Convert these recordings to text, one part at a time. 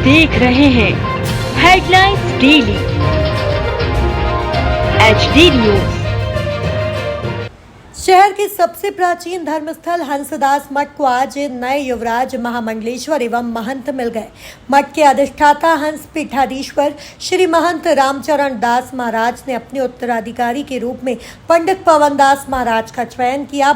देख रहे हैं हेडलाइंस डेली HD न्यूज। शहर के सबसे प्राचीन धर्मस्थल हंसदास मठ को आज नए युवराज महामंडलेश्वर एवं महंत मिल गए। मठ के अधिष्ठाता हंस पीठाधीश्वर श्री महंत रामचरण दास महाराज ने अपने उत्तराधिकारी के रूप में पंडित पवन दास महाराज का चयन किया।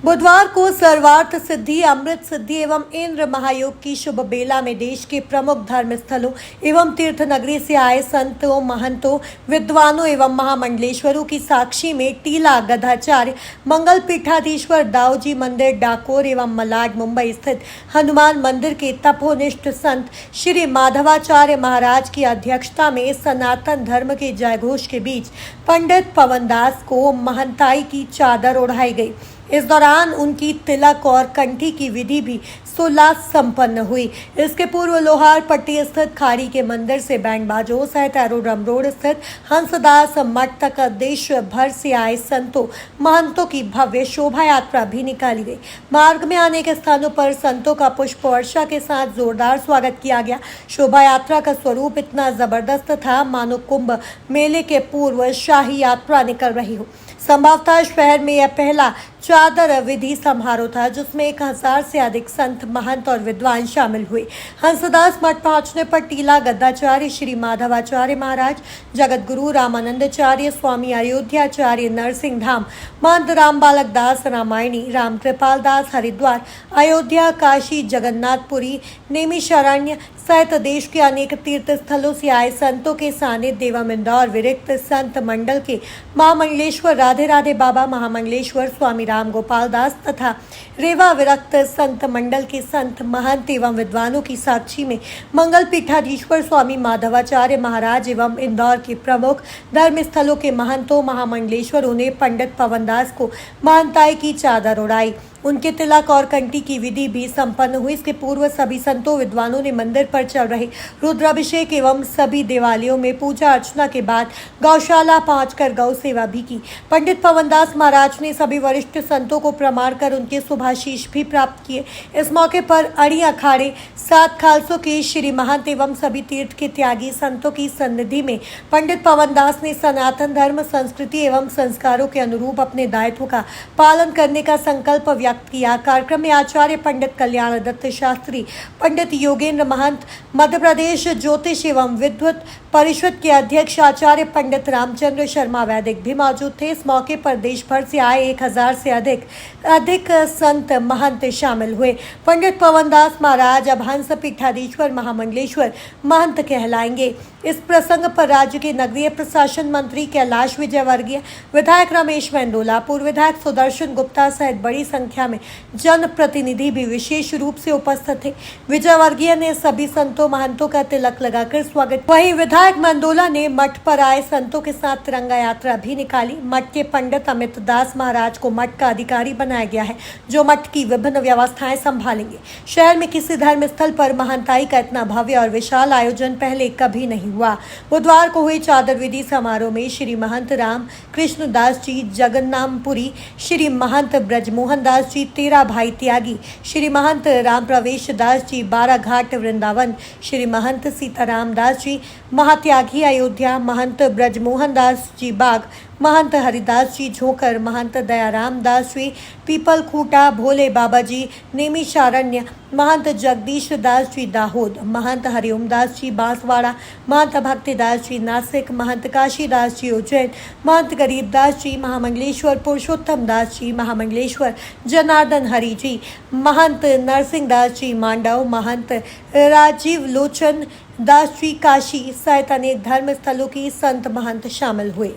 बुधवार को सर्वार्थ सिद्धि, अमृत सिद्धि एवं इंद्र महायोग की शुभ बेला में देश के प्रमुख धर्म स्थलों एवं तीर्थ नगरी से आए संतों, महंतों, विद्वानों एवं महामंडलेश्वरों की साक्षी में टीला गधाचार्य मंगल पीठाधीश्वर दाऊजी मंदिर डाकोर एवं मलाड मुंबई स्थित हनुमान मंदिर के तपोनिष्ठ संत श्री माधवाचार्य महाराज की अध्यक्षता में सनातन धर्म के जयघोष के बीच पंडित पवन दास को महंताई की चादर ओढ़ाई गई। इस दौरान उनकी तिलक और कंठी की विधि भी सुलभ संपन्न हुई। इसके पूर्व लोहार पट्टी स्थित खाड़ी के मंदिर से बैंड बाजों सहित एरोड्रम रोड स्थित हंसदास मठ तक देश भर से आए संतों, महंतों की भव्य शोभा यात्रा भी निकाली गई। मार्ग में अनेक स्थानों पर संतों का पुष्प वर्षा के साथ जोरदार स्वागत किया गया। शोभा यात्रा का स्वरूप इतना जबरदस्त था मानो कुंभ मेले के पूर्व शाही यात्रा निकल रही हो। संभवतः शहर में यह पहला चादर विधि समारोह था जिसमें 1000 से अधिक संत, महंत और विद्वान शामिल हुए। हंसदास मठ पहुंचने पर टीला गद्दाचार्य श्री माधवाचार्य महाराज, जगत गुरु रामानंदाचार्य, स्वामी अयोध्याचार्य नरसिंह धाम, महंत राम बालक दास रामायणी, राम कृपाल दास हरिद्वार, अयोध्या, काशी, जगन्नाथपुरी, नेमिषारण्य सहित देश के अनेक तीर्थ स्थलों से आए संतों के सानिध्य एवं इंदौर विरक्त संत मंडल के महामंडलेश्वर राधे राधे बाबा महामंडलेश्वर स्वामी राम गोपाल दास तथा रेवा विरक्त संत मंडल के संत, महंत एवं विद्वानों की साक्षी में मंगल पीठाधीश्वर स्वामी माधवाचार्य महाराज एवं इंदौर के प्रमुख धर्म स्थलों के महंतों, महामंडलेश्वरों ने पंडित पवन दास को महंताई की चादर उड़ाई। उनके तिलक और कंठी की विधि भी संपन्न हुई। इसके पूर्व सभी संतों, विद्वानों ने मंदिर पर चल रहे रुद्राभिषेक एवं सभी देवालयों में पूजा अर्चना के बाद गौशाला पहुंचकर गौ सेवा भी की। पंडित पवन दास महाराज ने सभी वरिष्ठ संतों को प्रणाम कर उनके शुभाशीष भी प्राप्त किए। इस मौके पर अड़ी अखाड़े, 7 खालसों के श्री महंत एवं सभी तीर्थ के त्यागी संतों की सन्निधि में पंडित पवन दास ने सनातन धर्म, संस्कृति एवं संस्कारों के अनुरूप अपने दायित्व का पालन करने का संकल्प व्यक्त किया। कार्यक्रम में आचार्य पंडित कल्याण दत्त शास्त्री, पंडित योगेंद्र महंत, मध्य प्रदेश ज्योतिष एवं विद्वत परिषद के अध्यक्ष आचार्य पंडित रामचंद्र शर्मा वैदिक भी मौजूद थे। इस मौके पर देश भर से आए 1000 से अधिक संत, महंत शामिल हुए। पंडित पवन दास महाराज अब हंस पीठाधीश्वर महामंडलेश्वर महंत कहलाएंगे। इस प्रसंग पर राज्य के नगरीय प्रशासन मंत्री कैलाश विजयवर्गीय, विधायक रमेश मेंदोला, पूर्व विधायक सुदर्शन गुप्ता सहित बड़ी संख्या में जनप्रतिनिधि भी विशेष रूप से उपस्थित थे। विजयवर्गीय ने सभी संतों, महंतों का तिलक लगाकर स्वागत। वहीं विधायक मेंदोला ने मठ पर आए संतों के साथ तिरंगा यात्रा भी निकाली। मठ के पंडित अमित दास महाराज को मठ का अधिकारी बनाया गया है जो मठ की विभिन्न व्यवस्थाएं संभालेंगे। शहर में किसी धर्म स्थल पर महंताई का इतना भव्य और विशाल आयोजन पहले कभी नहीं हुआ। बुधवार को हुए चादर विधि समारोह में श्री महंत राम कृष्ण दास जी जगन्नाथपुरी, श्री महंत ब्रजमोहन दास जी तेरा भाई त्यागी, श्री महंत राम प्रवेश दास जी 12 घाट वृंदावन, श्री महंत सीताराम दास जी महात्यागी अयोध्या, महंत ब्रजमोहन दास जी बाग, महंत हरिदास जी झोकर, महंत दयाराम दास जी पीपल खूटा, भोले बाबा जी नेमिषारण्य, महंत जगदीश दास जी दाहोद, महंत हरिओम दास जी बांसवाड़ा, महंत भक्तिदास जी नासिक, महंत काशीदास जी उज्जैन, महंत गरीबदास जी महामंडलेश्वर, पुरुषोत्तम दास जी महामंडलेश्वर, जनार्दन हरि जी, महंत नरसिंह दास जी मांडव, महंत राजीव लोचन दास जी काशी सहित अनेक धर्म स्थलों की संत, महंत शामिल हुए।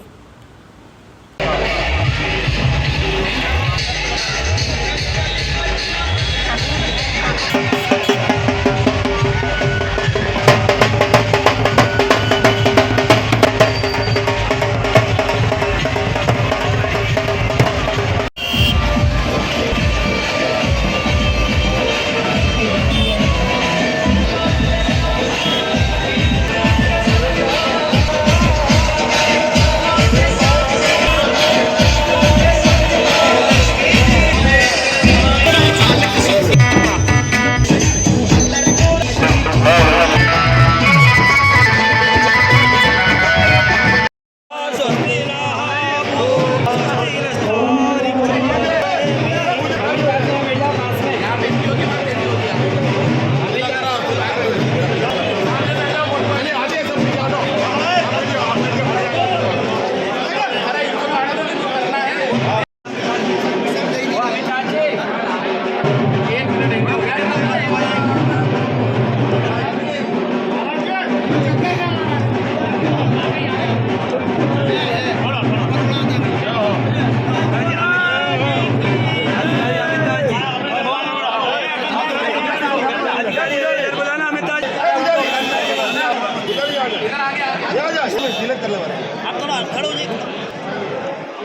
तिलक करने वाले हैं। आप थोड़ा खड़े हो जाइए।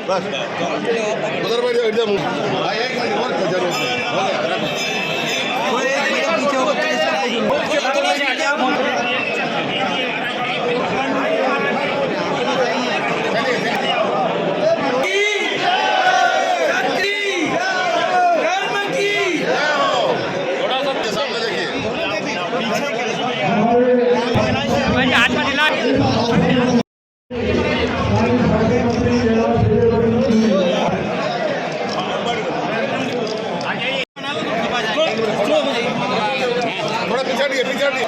बस उधर बैठ जाओ एकदम। भाई एक मिनट और जरूरत है। हो गया रखो। थोड़ा सा सामने देखिए। थोड़ा पिछाड़िए पिछाड़िए।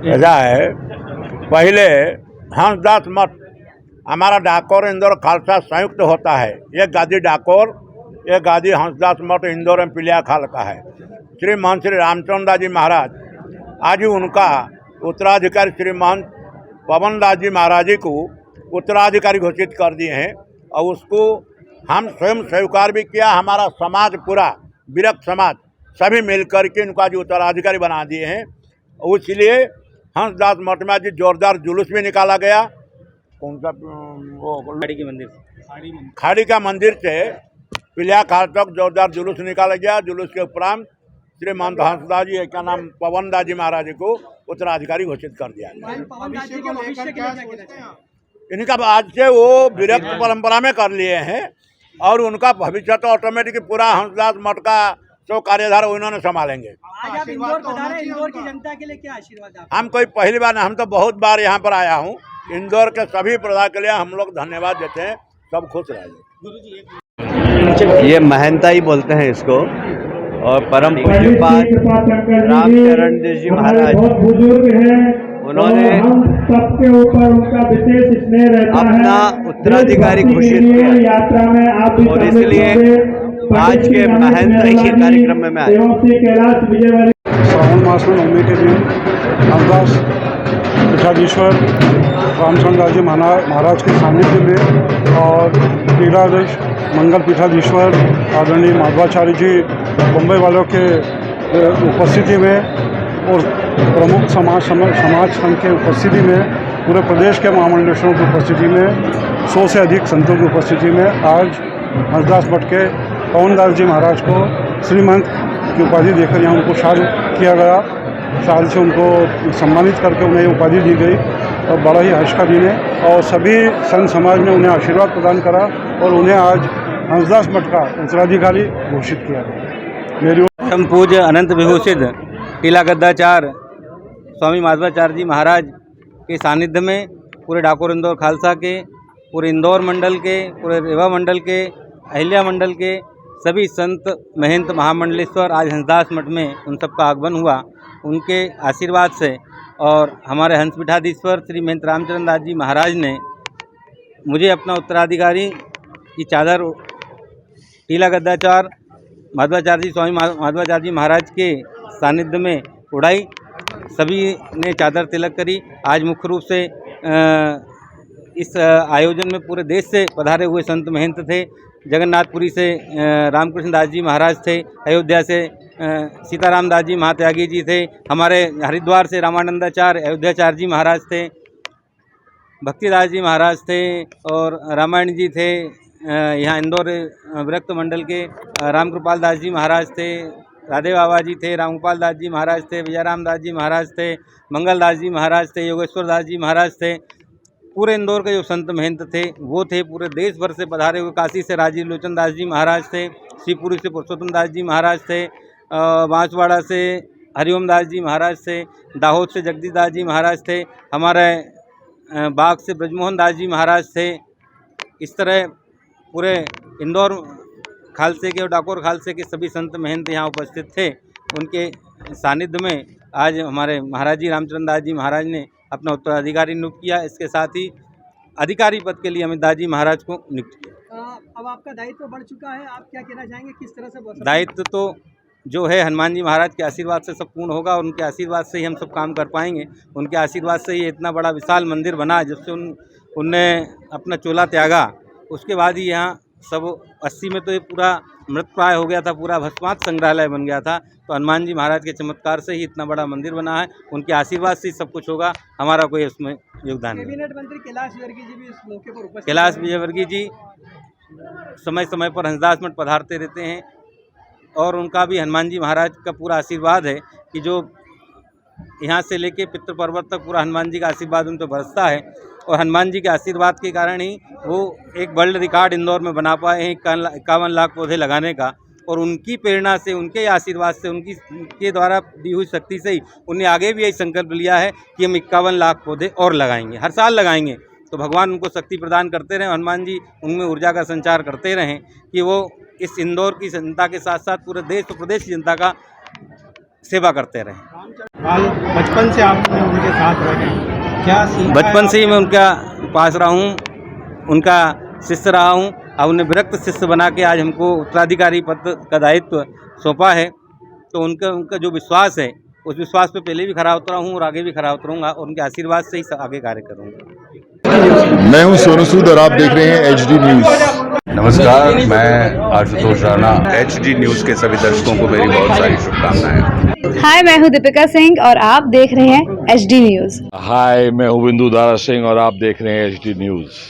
ऐसा है, पहले हंसदास मठ हमारा डाकोर इंदौर खालसा संयुक्त होता है। ये गादी डाकोर, ये गादी हंसदास मठ इंदौर में पिलिया खाल का है। श्री महंत श्री रामचंद्र दास जी महाराज आज ही उनका उत्तराधिकारी श्री महंत पवन दास जी महाराज जी को उत्तराधिकारी घोषित कर दिए हैं और उसको हम स्वयं स्वीकार भी किया। हमारा समाज पूरा विरक्त समाज सभी मिलकर के उनका जो उत्तराधिकारी बना दिए हैं। इसलिए हंसदास मठ में आज जोरदार जुलूस भी निकाला गया। कौन सा वो खाड़ी का मंदिर से पिलिया खाल तक जोरदार जुलूस निकाला गया। जुलूस के उपरांत श्री महंत हंसदास जी क्या नाम पवन दास जी महाराज जी को उत्तराधिकारी घोषित कर दिया गया। इनका आज से वो विरक्त परंपरा में कर लिए हैं और उनका भविष्य तो ऑटोमेटिक पूरा हंसदास मठ का जो कार्यधार उन्होंने संभालेंगे। आज आप इंदौर पधारे, इंदौर की जनता के लिए क्या आशीर्वाद आप? हम कोई पहली बार नहीं, हम तो बहुत बार यहाँ पर आया हूँ। इंदौर के सभी प्रजा के लिए हम लोग धन्यवाद देते हैं। सब खुश रहिए। ये महंताई बोलते हैं इसको। और परम पूज्यपाद रामचरण दास जी महाराज उन्होंने अपना उत्तराधिकारी घोषित किया और इसलिए आज के महंत ऐसे कार्यक्रम में मैं आया। श्रावण मास में नवमी के दिन हंसदास पीठाधीश्वर रामचंद्र दास जी महाराज के सानिध्य में और पीठाधीश मंगल पीठाधीश्वर आदरणीय माधवाचार्य जी बम्बई वालों के उपस्थिति में और प्रमुख समाज संघ के उपस्थिति में पूरे प्रदेश के महामंडलेश्वरों की उपस्थिति में 100 से अधिक संतों की उपस्थिति में आज हंसदास मठ के पवन दास जी महाराज को श्रीमंत की उपाधि देकर यहाँ उनको शाल किया गया। शाल से उनको सम्मानित करके उन्हें उपाधि दी गई और बड़ा ही हर्ष का दिन है। और सभी संत समाज ने उन्हें आशीर्वाद प्रदान करा और उन्हें आज हंसदास मठ का उत्तराधिकारी घोषित किया गया। मेरी परम पूज्य अनंत विभूषित टीला गद्दाचार्य स्वामी माधवाचार्य जी महाराज के सानिध्य में पूरे डाकोर इंदौर खालसा के, पूरे इंदौर मंडल के, पूरे रेवा मंडल के, अहिल्या मंडल के सभी संत महंत महामंडलेश्वर आज हंसदास मठ में उन सबका आगमन हुआ। उनके आशीर्वाद से और हमारे हंस पीठाधीश्वर श्री महंत रामचरण दास जी महाराज ने मुझे अपना उत्तराधिकारी की चादर टीला गद्दाचार माधवाचार्य जी स्वामी माधवाचार्य जी महाराज के सानिध्य में उड़ाई। सभी ने चादर तिलक करी। आज मुख्य रूप से इस आयोजन में पूरे देश से पधारे हुए संत महंत थे। जगन्नाथपुरी से रामकृष्ण दास जी महाराज थे, अयोध्या से सीताराम दास जी महात्यागी जी थे, हमारे हरिद्वार से रामानंदाचार्य अयोध्याचार्य जी महाराज थे, भक्तिदास जी महाराज थे और रामायण जी थे। यहाँ इंदौर विरक्त मंडल के रामकृपाल दास जी महाराज थे, राधे बाबा जी थे, रामगोपाल दास जी महाराज थे, विजयराम दास जी महाराज थे, मंगल दास जी महाराज थे, योगेश्वर दास जी महाराज थे। पूरे इंदौर के जो संत महंत थे वो थे। पूरे देश भर से पधारे हुए काशी से राजीव लोचन दास जी महाराज थे, शिवपुरी से पुरुषोत्तम दास जी महाराज थे, बांसवाड़ा से हरिओम दास जी महाराज थे, दाहोद से जगदीश दास जी महाराज थे, हमारे बाग से ब्रजमोहन दास जी महाराज थे। इस तरह पूरे इंदौर खालसे के और डाकोर खालसे के सभी संत महंत यहाँ उपस्थित थे। उनके सानिध्य में आज हमारे महाराज जी रामचरण दास जी महाराज ने अपना उत्तराधिकारी नियुक्त किया। इसके साथ ही अधिकारी पद के लिए अमित दास जी महाराज को नियुक्त किया। अब आपका दायित्व बढ़ चुका है, आप क्या कहना चाहेंगे, किस तरह से? दायित्व तो जो है हनुमान जी महाराज के आशीर्वाद से सब पूर्ण होगा और उनके आशीर्वाद से ही हम सब काम कर पाएंगे। उनके आशीर्वाद से ही इतना बड़ा विशाल मंदिर बना, जब से उनने अपना चोला त्यागा उसके बाद ही यहाँ सब 80 में तो ये पूरा मृत प्राय हो गया था, पूरा भस्मात संग्रहालय बन गया था। तो हनुमान जी महाराज के चमत्कार से ही इतना बड़ा मंदिर बना है। उनके आशीर्वाद से ही सब कुछ होगा, हमारा कोई उसमें योगदान नहीं। कैबिनेट मंत्री कैलाश विजयवर्गीय जी भी इस मौके पर उपस्थित। कैलाश विजयवर्गीय जी समय समय पर हंसदास मठ पधारते रहते हैं और उनका भी हनुमान जी महाराज का पूरा आशीर्वाद है कि जो यहाँ से लेके पितृ पर्वत तक पूरा हनुमान जी का आशीर्वाद उन पर बरसता है। और हनुमान जी के आशीर्वाद के कारण ही वो एक वर्ल्ड रिकॉर्ड इंदौर में बना पाए हैं 51 लाख पौधे लगाने का। और उनकी प्रेरणा से, उनके आशीर्वाद से, उनके द्वारा दी हुई शक्ति से ही उन्हें आगे भी यही संकल्प लिया है कि हम 51 लाख पौधे और लगाएंगे, हर साल लगाएंगे। तो भगवान उनको शक्ति प्रदान करते रहें, हनुमान जी उनमें ऊर्जा का संचार करते रहें कि वो इस इंदौर की जनता के साथ साथ पूरे देश और प्रदेश की जनता का सेवा करते रहें। बचपन से आप उनके साथ रहे, क्या बचपन से ही मैं उनका पास रहा हूँ, उनका शिष्य रहा हूँ। अब उन्हें विरक्त शिष्य बना के आज हमको उत्तराधिकारी पद का दायित्व सौंपा है। तो उनका जो विश्वास है उस विश्वास पे पहले भी खरा उतरा हूँ और आगे भी खरा उतरूँगा और उनके आशीर्वाद से ही आगे कार्य करूँगा। मैं हूँ सोनू सूद और आप देख रहे हैं HD न्यूज़। नमस्कार, मैं आशुतोष राणा। HD न्यूज़ के सभी दर्शकों को मेरी बहुत सारी शुभकामनाएं। हाय, मैं हूँ दीपिका सिंह और आप देख रहे हैं HD न्यूज़। हाय, मैं हूँ बिंदु दारा सिंह और आप देख रहे हैं HD न्यूज़।